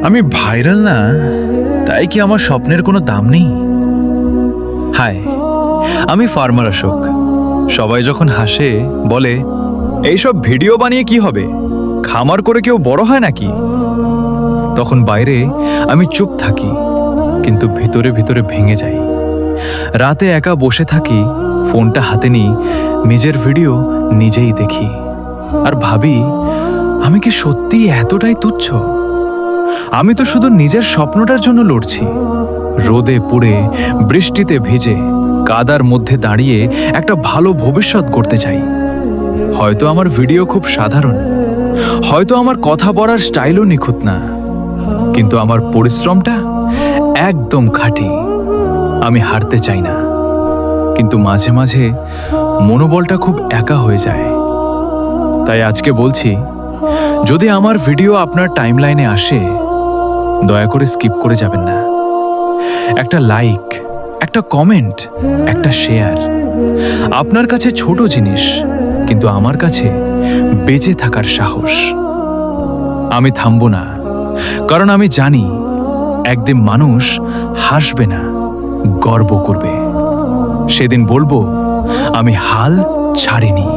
আমি ভাইরাল না, তাই কি আমার স্বপ্নের কোনো দাম নেই? হাই, আমি ফার্মার অশোক। সবাই যখন হাসে বলে এইসব ভিডিও বানিয়ে কি হবে, খামার করে কেউ বড় হয় নাকি, তখন বাইরে আমি চুপ থাকি, কিন্তু ভিতরে ভিতরে ভেঙে যাই। রাতে একা বসে থাকি, ফোনটা হাতে নিই, নিজের ভিডিও নিজেই দেখি আর ভাবি, আমি কি সত্যি এতটাই তুচ্ছ? আমি তো শুধু নিজের স্বপ্নটার জন্য লড়ছি। রোদে পুড়ে, বৃষ্টিতে ভিজে, কাদার মধ্যে দাঁড়িয়ে একটা ভালো ভবিষ্যৎ করতে চাই। হয়তো আমার ভিডিও খুব সাধারণ, হয়তো আমার কথা বলার স্টাইলও নিখুঁত না, কিন্তু আমার পরিশ্রমটা একদম খাঁটি। আমি হারতে চাই না, কিন্তু মাঝে মাঝে মনোবলটা খুব একা হয়ে যায়। তাই আজকে বলছি, যদি আমার ভিডিও আপনার টাইমলাইনে আসে, দয়া করে স্কিপ করে যাবেন না। একটা লাইক, একটা কমেন্ট, একটা শেয়ার আপনার কাছে ছোট জিনিস, কিন্তু আমার কাছে বেঁচে থাকার সাহস। আমি থামব না, কারণ আমি জানি একদিন মানুষ হাসবে না, গর্ব করবে। সেদিন বলবো আমি হাল ছাড়িনি।